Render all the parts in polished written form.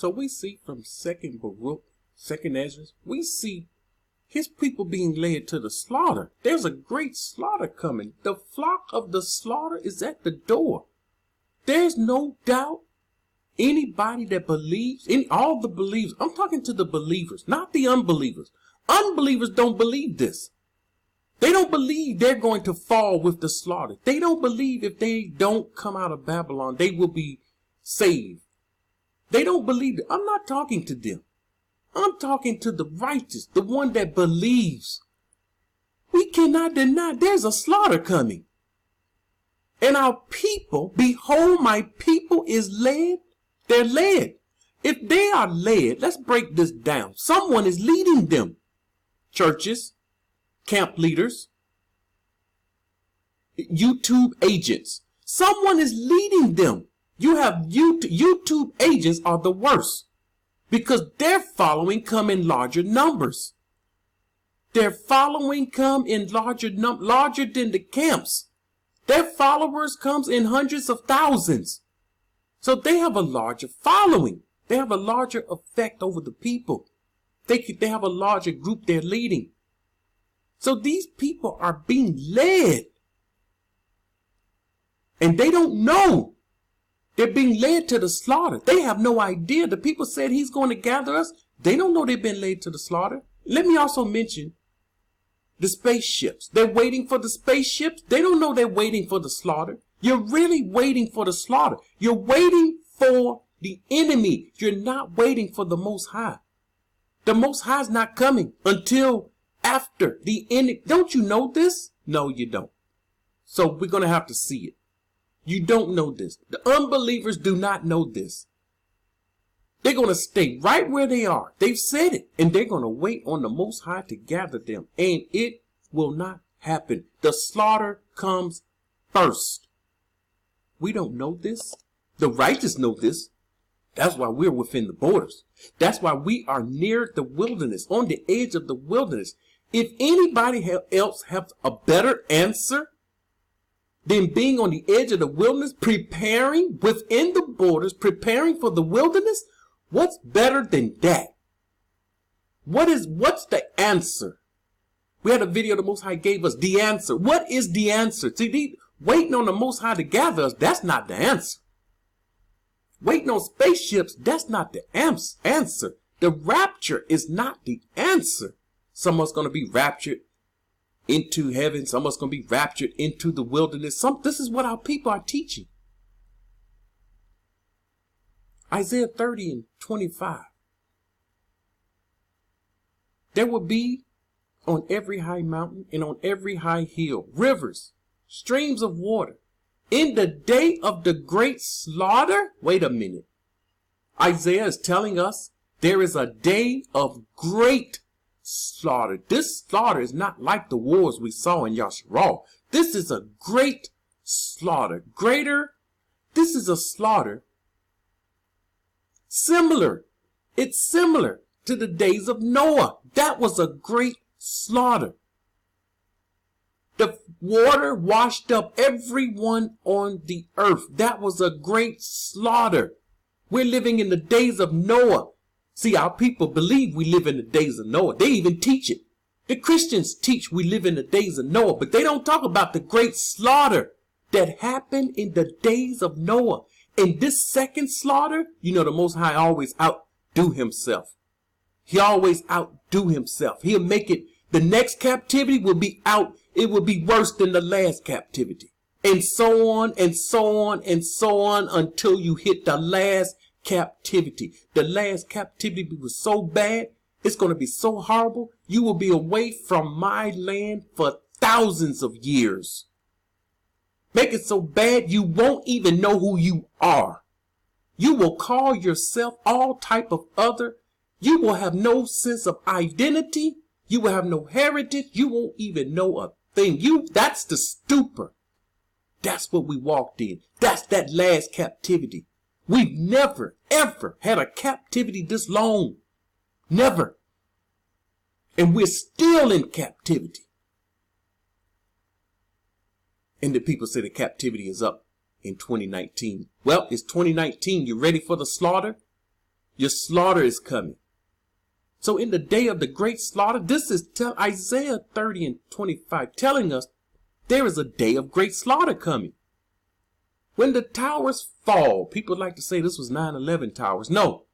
So we see from second Baruch, second Ezra, we see his people being led to the slaughter. There's a great slaughter coming. The flock of the slaughter is at the door. There's no doubt. Anybody that believes, all the believers, I'm talking to the believers, not the unbelievers. Unbelievers don't believe this. They don't believe they're going to fall with the slaughter. They don't believe if they don't come out of Babylon, they will be saved. They don't believe it. I'm not talking to them. I'm talking to the righteous, the one that believes. We cannot deny there's a slaughter coming. And our people, behold, my people is led. They're led. If they are led, let's break this down. Someone is leading them. Churches, camp leaders, YouTube agents. Someone is leading them. You have YouTube agents are the worst because their following come in larger numbers. Their following come in larger than the camps. Their followers comes in hundreds of thousands. So they have a larger following. They have a larger effect over the people. They have a larger group they're leading. So these people are being led. And they don't know. They're being led to the slaughter. They have no idea. The people said he's going to gather us. They don't know they've been led to the slaughter. Let me also mention the spaceships. They're waiting for the spaceships. They don't know they're waiting for the slaughter. You're really waiting for the slaughter. You're waiting for the enemy. You're not waiting for the Most High. The Most High is not coming until after the enemy. Don't you know this? No, you don't. So we're going to have to see it. You don't know this. The unbelievers do not know this. They're going to stay right where they are. They've said it. And they're going to wait on the Most High to gather them. And it will not happen. The slaughter comes first. We don't know this. The righteous know this. That's why we're within the borders. That's why we are near the wilderness, on the edge of the wilderness. If anybody else has a better answer than being on the edge of the wilderness, preparing within the borders, preparing for the wilderness, what's better than that? What's the answer? We had a video the Most High gave us, the answer. What is the answer? See, waiting on the Most High to gather us, that's not the answer. Waiting on spaceships, that's not the answer. The rapture is not the answer. Someone's going to be raptured into heaven. Someone's going to be raptured into the wilderness. This is what our people are teaching. Isaiah 30 and 25. There will be on every high mountain and on every high hill rivers, streams of water. In the day of the great slaughter, wait a minute. Isaiah is telling us there is a day of great slaughter. This slaughter is not like the wars we saw in Yasharal. This is a great slaughter. This is a slaughter similar. It's similar to the days of Noah. That was a great slaughter. The water washed up everyone on the earth. That was a great slaughter. We're living in the days of Noah. See, our people believe we live in the days of Noah. They even teach it. The Christians teach we live in the days of Noah, but they don't talk about the great slaughter that happened in the days of Noah. In this second slaughter, you know, the Most High always outdo himself. He always outdo himself. He'll make it, the next captivity will be out. It will be worse than the last captivity. And so on and so on and so on until you hit the last captivity. The last captivity was so bad, it's going to be so horrible, you will be away from my land for thousands of years. Make it so bad you won't even know who you are. You will call yourself all type of other. You will have no sense of identity. You will have no heritage. You won't even know a thing. That's the stupor. That's what we walked in. That's that last captivity. We've never, ever had a captivity this long. Never. And we're still in captivity. And the people say the captivity is up in 2019. Well, it's 2019. You ready for the slaughter? Your slaughter is coming. So in the day of the great slaughter, this is Isaiah 30 and 25 telling us there is a day of great slaughter coming. When the towers fall, people like to say this was 9/11 towers. No,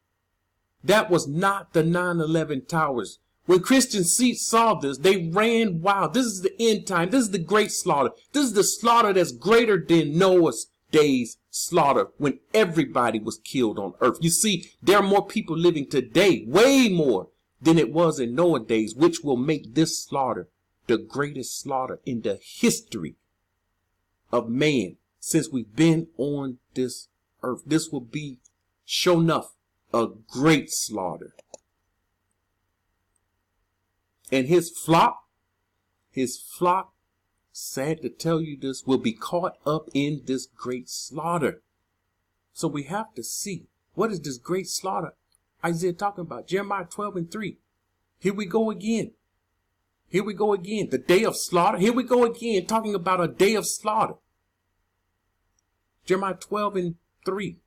that was not the 9/11 towers. When Christians saw this, they ran wild. This is the end time. This is the great slaughter. This is the slaughter that's greater than Noah's days slaughter when everybody was killed on earth. You see, there are more people living today, way more than it was in Noah's days, which will make this slaughter the greatest slaughter in the history of man since we've been on this earth. This will be, sure enough, a great slaughter. And his flock, sad to tell you this, will be caught up in this great slaughter. So we have to see, what is this great slaughter Isaiah talking about? Jeremiah 12 and 3. Here we go again. Here we go again. The day of slaughter. Here we go again, talking about a day of slaughter. Jeremiah 12 and 3.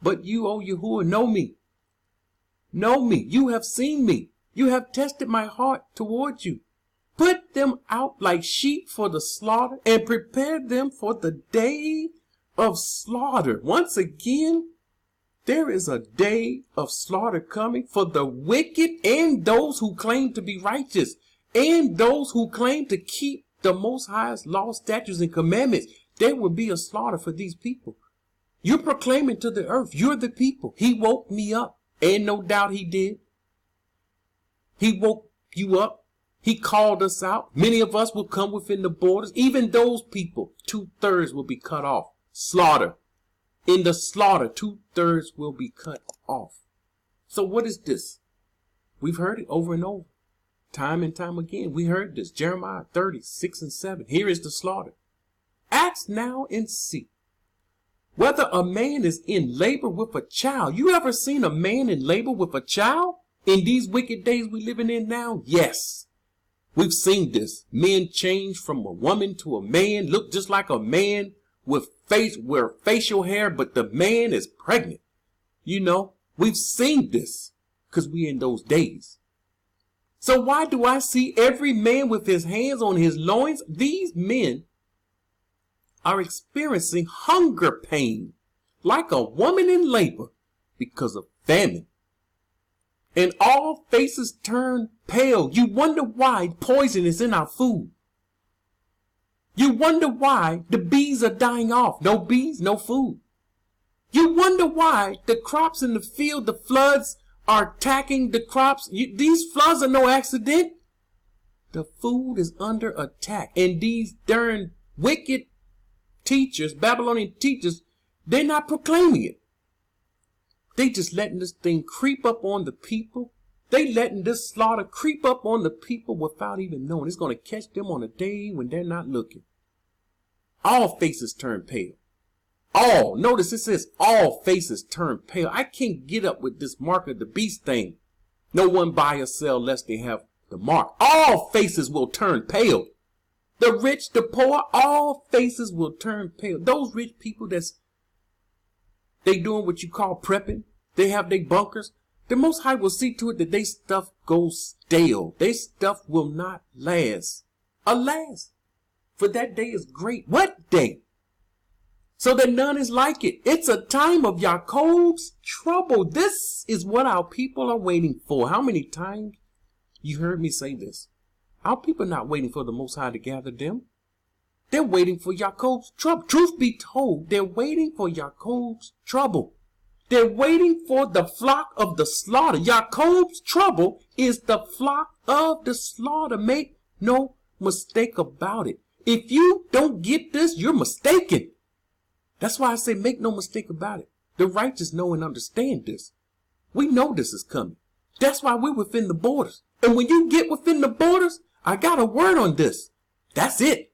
But you, O Yahuwah, know me. Know me. You have seen me. You have tested my heart toward you. Put them out like sheep for the slaughter and prepare them for the day of slaughter. Once again, there is a day of slaughter coming for the wicked and those who claim to be righteous and those who claim to keep the Most High's laws, statutes, and commandments. There will be a slaughter for these people. You're proclaiming to the earth, you're the people. He woke me up, and no doubt he did. He woke you up. He called us out. Many of us will come within the borders. Even those people, 2/3 will be cut off. Slaughter. In the slaughter, 2/3 will be cut off. So what is this? We've heard it over and over. Time and time again. We heard this. Jeremiah 30:6 and 7. Here is the slaughter. Ask now and see whether a man is in labor with a child. You ever seen a man in labor with a child? In these wicked days we living in now? Yes. We've seen this. Men change from a woman to a man, look just like a man with facial hair, but the man is pregnant. You know, we've seen this because we're in those days. So why do I see every man with his hands on his loins? These men are experiencing hunger pain like a woman in labor because of famine. And all faces turn pale. You wonder why poison is in our food. You wonder why the bees are dying off. No bees, no food. You wonder why the crops in the field, the floods are attacking the crops. These floods are no accident. The food is under attack. And these darn wicked teachers, Babylonian teachers, they're not proclaiming it. They just letting this thing creep up on the people. They letting this slaughter creep up on the people without even knowing. It's going to catch them on a day when they're not looking. All faces turn pale. All. Notice it says all faces turn pale. I can't get up with this mark of the beast thing. No one buy or sell lest they have the mark. All faces will turn pale. The rich, the poor, all faces will turn pale. Those rich people they doing what you call prepping. They have their bunkers. The Most High will see to it that their stuff goes stale. Their stuff will not last. Alas, for that day is great. What day? So that none is like it. It's a time of Yaakov's trouble. This is what our people are waiting for. How many times you heard me say this? Our people are not waiting for the Most High to gather them. They're waiting for Yaakov's trouble. Truth be told, they're waiting for Yaakov's trouble. They're waiting for the flock of the slaughter. Yaakov's trouble is the flock of the slaughter. Make no mistake about it. If you don't get this, you're mistaken. That's why I say make no mistake about it. The righteous know and understand this. We know this is coming. That's why we're within the borders. And when you get within the borders, I got a word on this. That's it.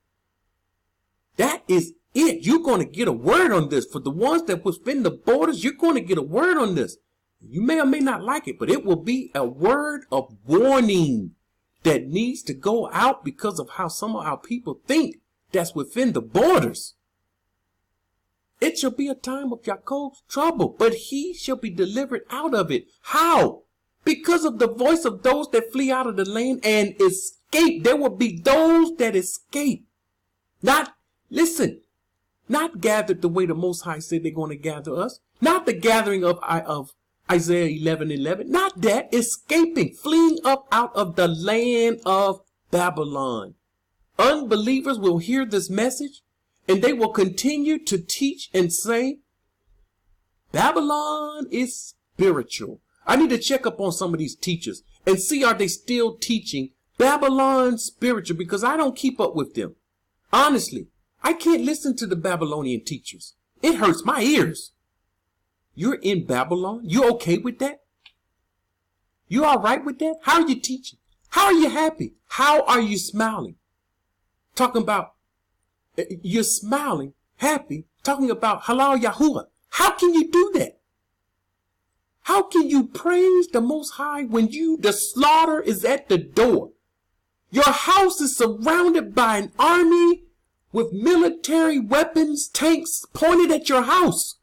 That is it. You're going to get a word on this. For the ones that within the borders, you're going to get a word on this. You may or may not like it, but it will be a word of warning that needs to go out because of how some of our people think that's within the borders. It shall be a time of Jacob's trouble, but he shall be delivered out of it. How? Because of the voice of those that flee out of the land and escape. There will be those that escape. Not, listen, not gathered the way the Most High said they're going to gather us. Not the gathering of Isaiah 11:11. Not that. Escaping, fleeing up out of the land of Babylon. Unbelievers will hear this message and they will continue to teach and say, Babylon is spiritual. I need to check up on some of these teachers and see are they still teaching Babylon spiritual, because I don't keep up with them. Honestly, I can't listen to the Babylonian teachers. It hurts my ears. You're in Babylon? You okay with that? You all right with that? How are you teaching? How are you happy? How are you smiling? Talking about, you're smiling, happy, talking about Halal Yahuwah. How can you do that? How can you praise the Most High when the slaughter is at the door? Your house is surrounded by an army with military weapons, tanks pointed at your house.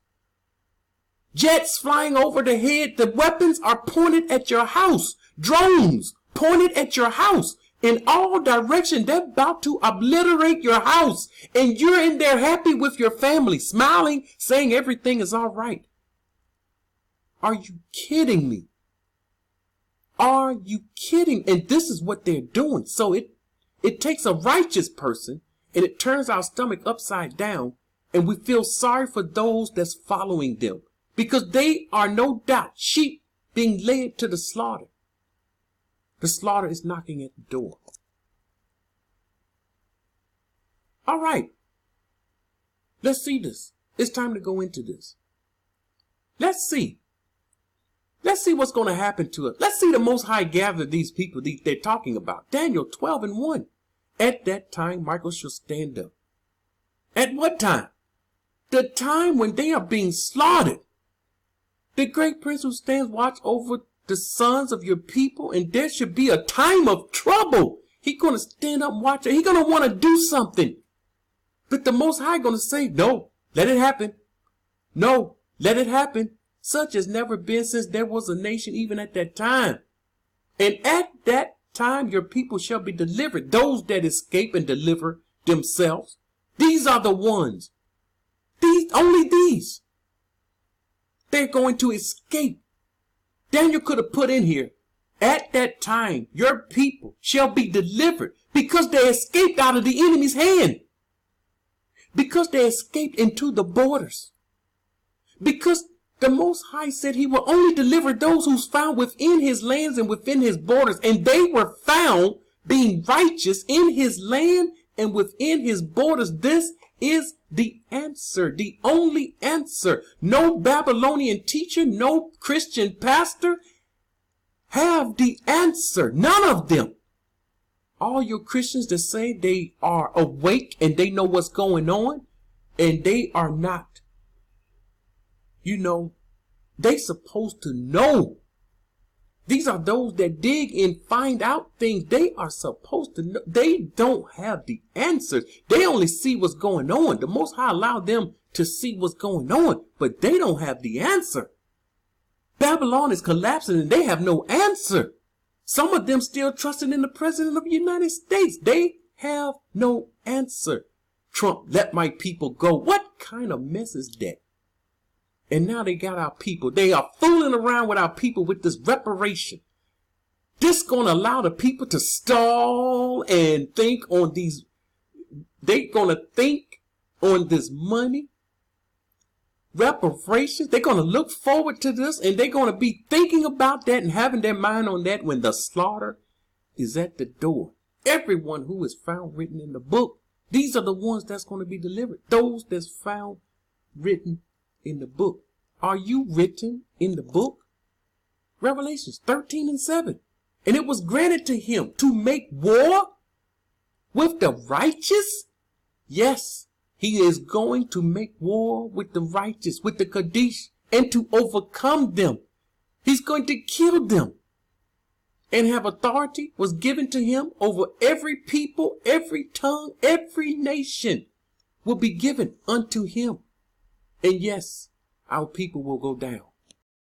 Jets flying over the head. The weapons are pointed at your house. Drones pointed at your house. In all directions, they're about to obliterate your house. And you're in there happy with your family, smiling, saying everything is all right. Are you kidding me? Are you kidding? And this is what they're doing. So it takes a righteous person and it turns our stomach upside down, and we feel sorry for those that's following them, because they are no doubt sheep being led to the slaughter. The slaughter is knocking at the door. All right. Let's see this. It's time to go into this. Let's see. Let's see what's going to happen to us. Let's see the Most High gather these people they're talking about. Daniel 12:1. At that time, Michael shall stand up. At what time? The time when they are being slaughtered. The great prince who stands watch over the sons of your people, and there should be a time of trouble. He's going to stand up and watch it. He's going to want to do something. But the Most High going to say, no, let it happen. No, let it happen. Such has never been since there was a nation even at that time. And at that time your people shall be delivered. Those that escape and deliver themselves. These are the ones. Only these. They're going to escape. Daniel could have put in here, at that time your people shall be delivered, because they escaped out of the enemy's hand. Because they escaped into the borders. Because the Most High said he will only deliver those who's found within his lands and within his borders. And they were found being righteous in his land and within his borders. This is the answer, the only answer. No Babylonian teacher, no Christian pastor have the answer. None of them. All your Christians that say they are awake and they know what's going on, and they are not. They supposed to know. These are those that dig and find out things. They are supposed to know. They don't have the answers. They only see what's going on. The Most High allowed them to see what's going on, but they don't have the answer. Babylon is collapsing and they have no answer. Some of them still trusting in the President of the United States. They have no answer. Trump, let my people go. What kind of mess is that? And now they got our people. They are fooling around with our people with this reparation. This gonna allow the people to stall and think on these. They gonna think on this money. Reparations. They're gonna look forward to this, and they're gonna be thinking about that and having their mind on that when the slaughter is at the door. Everyone who is found written in the book. These are the ones that's going to be delivered. Those that's found written in the book. Are you written in the book? Revelations 13:7. And it was granted to him to make war with the righteous. Yes, he is going to make war with the righteous, with the Kadesh, and to overcome them. He's going to kill them. And have authority was given to him over every people, every tongue, every nation will be given unto him. And yes, our people will go down.